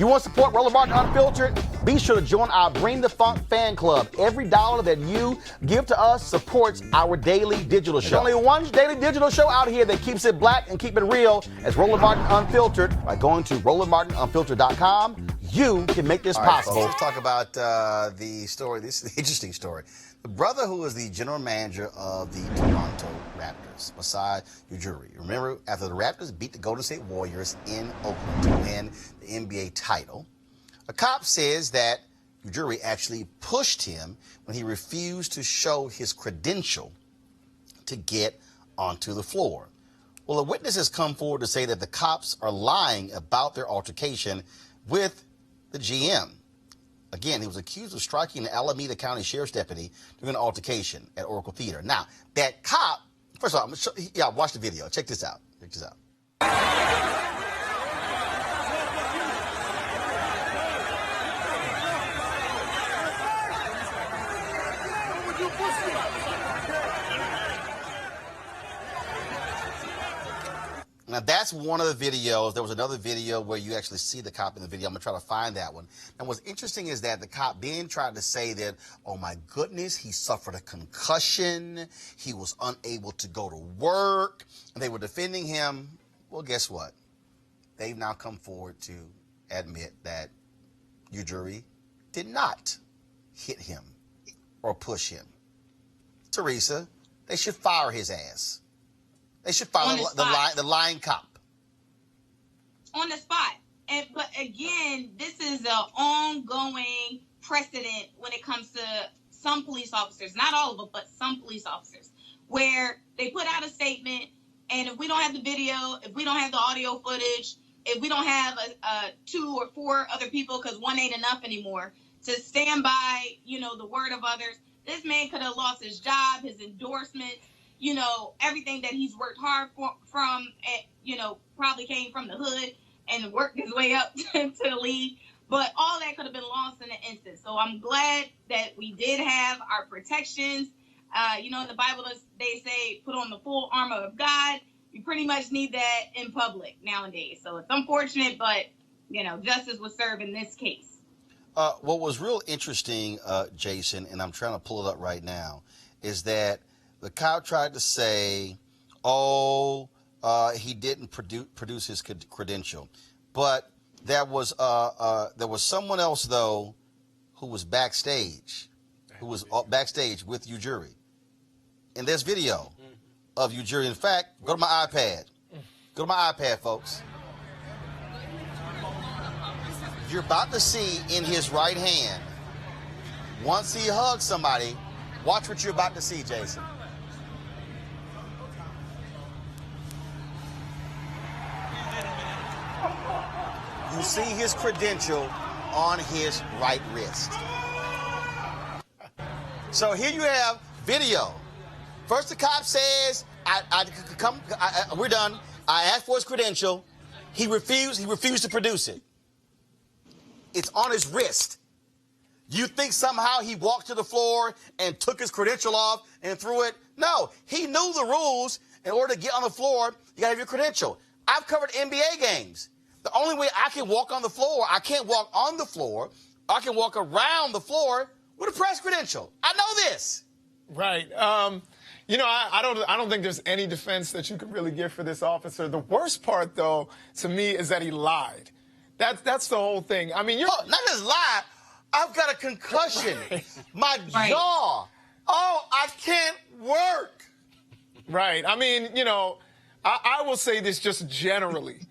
You want to support Roland Martin Unfiltered? Be sure to join our Bring the Funk fan club. Every dollar that you give to us supports our daily digital show. There's only one daily digital show out here that keeps it black and keep it real as Roland Martin Unfiltered. By going to RolandMartinUnfiltered.com, you can make this possible. Let's talk about the story. This is an interesting story. The brother who is the general manager of the Toronto Raptors, Masai Ujiri. Remember, after the Raptors beat the Golden State Warriors in Oakland to win the NBA title, a cop says that Ujiri actually pushed him when he refused to show his credential to get onto the floor. Well, a witness has come forward to say that the cops are lying about their altercation with the GM. Again, he was accused of striking the Alameda County Sheriff's deputy during an altercation at Oracle Theater. Now, that cop, first of all, watch the video. Check this out. Check this out. Now, that's one of the videos. There was another video where you actually see the cop in the video. I'm going to try to find that one. And what's interesting is that the cop then tried to say that, oh, my goodness, he suffered a concussion. He was unable to go to work. And they were defending him. Well, guess what? They've now come forward to admit that Ujiri did not hit him or push him. Teresa, they should fire his ass. They should fire the lying cop. On the spot. But again, this is an ongoing precedent when it comes to some police officers, not all of them, but some police officers, where they put out a statement, and if we don't have the video, if we don't have the audio footage, if we don't have 2 or 4 other people, because one ain't enough anymore, to stand by, the word of others, this man could have lost his job, his endorsements, everything that he's worked hard from, probably came from the hood and worked his way up to the league. But all that could have been lost in an instant. So I'm glad that we did have our protections. In the Bible, they say, put on the full armor of God. We pretty much need that in public nowadays. So it's unfortunate, but, justice was served in this case. What was real interesting, Jason, and I'm trying to pull it up right now, is that the cop tried to say, he didn't produce his credential. But there was someone else, though, who was backstage, with Ujiri. And there's video of Ujiri. In fact, go to my iPad. Go to my iPad, folks. You're about to see in his right hand, once he hugs somebody, watch what you're about to see, Jason. You see his credential on his right wrist. So here you have video. First, the cop says, we're done. I asked for his credential. He refused to produce it. It's on his wrist. You think somehow he walked to the floor and took his credential off and threw it? No, he knew the rules. In order to get on the floor, you gotta have your credential. I've covered NBA games. The only way I can walk on the floor, I can't walk on the floor. I can walk around the floor with a press credential. I know this. Right. I don't think there's any defense that you could really give for this officer. The worst part, though, to me, is that he lied. That's the whole thing. I mean, not just lie. I've got a concussion. My jaw. I can't work. Right. I mean, I will say this just generally.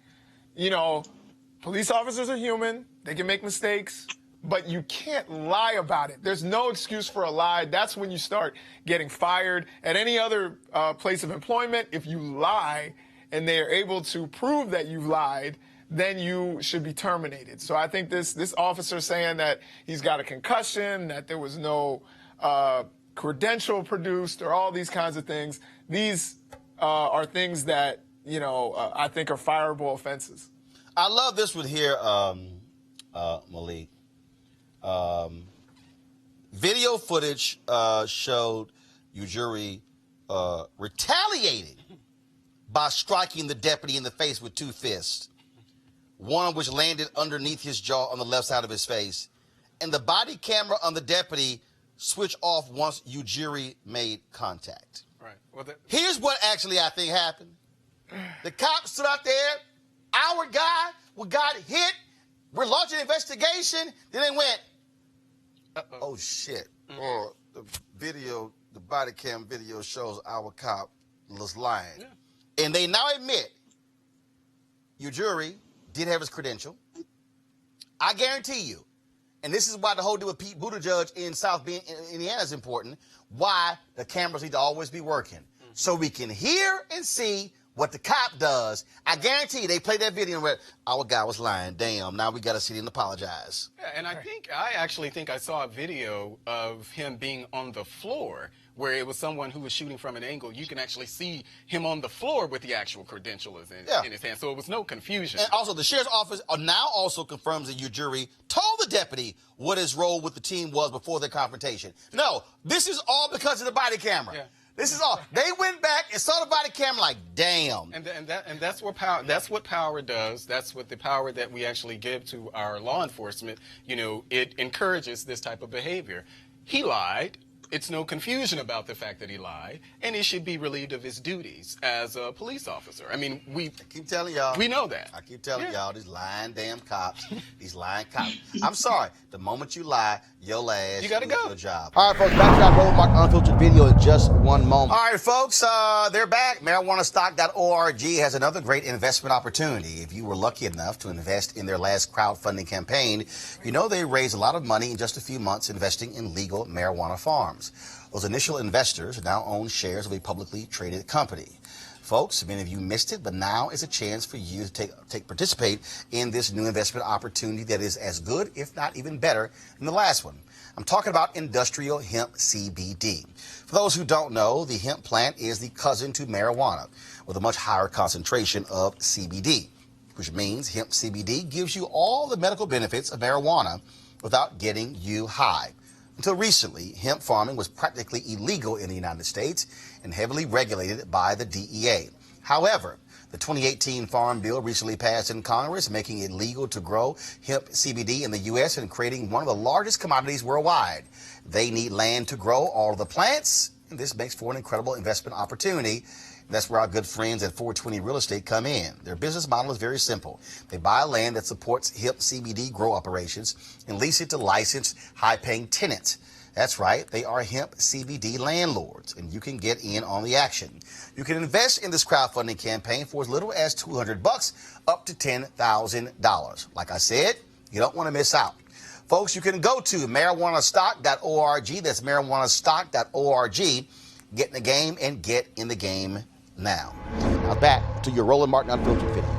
Police officers are human. They can make mistakes, but you can't lie about it. There's no excuse for a lie. That's when you start getting fired. At any other place of employment, if you lie and they are able to prove that you've lied, then you should be terminated. So I think this officer saying that he's got a concussion, that there was no credential produced, or all these kinds of things, these are things that I think are fireable offenses. I love this one here, Malik. Video footage showed Ujiri retaliating by striking the deputy in the face with 2 fists. one of which landed underneath his jaw on the left side of his face. And the body camera on the deputy switched off once Ujiri made contact. Right. Well, here's what actually I think happened. The cops stood out there. Our guy got hit. We're launching an investigation. Then they went, oh, shit. Or the body cam video shows our cop was lying. Yeah. And they now admit Ujiri did have his credential. I guarantee you, and this is why the whole deal with Pete Buttigieg in South Bend, Indiana is important, why the cameras need to always be working. So we can hear and see what the cop does. I guarantee you, they played that video and went, our guy was lying. Damn, now we got to sit in and apologize. Yeah, and I actually think I saw a video of him being on the floor where it was someone who was shooting from an angle. You can actually see him on the floor with the actual credentials in his hand. So it was no confusion. And also, the sheriff's office now also confirms that Ujiri told the deputy what his role with the team was before the confrontation. No, this is all because of the body camera. Yeah. This is all. They went back and saw the body camera like, damn. And that's what power. That's what power does. That's what the power that we actually give to our law enforcement. You know, it encourages this type of behavior. He lied. It's no confusion about the fact that he lied, and he should be relieved of his duties as a police officer. I mean, I keep telling y'all. We know that. I keep telling y'all, these lying damn cops, these lying cops. I'm sorry. The moment you lie, your ass, you gotta go. Your job. All right, folks, back to that Roland Mark Unfiltered video in just one moment. All right, folks, they're back. MarijuanaStock.org has another great investment opportunity. If you were lucky enough to invest in their last crowdfunding campaign, you know they raised a lot of money in just a few months investing in legal marijuana farms. Those initial investors now own shares of a publicly traded company. Folks, many of you missed it, but now is a chance for you to participate in this new investment opportunity that is as good, if not even better, than the last one. I'm talking about industrial hemp CBD. For those who don't know, the hemp plant is the cousin to marijuana with a much higher concentration of CBD, which means hemp CBD gives you all the medical benefits of marijuana without getting you high. Until recently, hemp farming was practically illegal in the United States and heavily regulated by the DEA. However, the 2018 Farm Bill recently passed in Congress, making it legal to grow hemp CBD in the U.S. and creating one of the largest commodities worldwide. They need land to grow all of the plants, and this makes for an incredible investment opportunity. That's where our good friends at 420 Real Estate come in. Their business model is very simple. They buy land that supports hemp CBD grow operations and lease it to licensed, high-paying tenants. That's right, they are hemp CBD landlords, and you can get in on the action. You can invest in this crowdfunding campaign for as little as $200 up to $10,000. Like I said, you don't want to miss out. Folks, you can go to marijuanastock.org. That's marijuanastock.org. Get in the game and get in the game now. Now back to your Roland Martin Unfiltered video.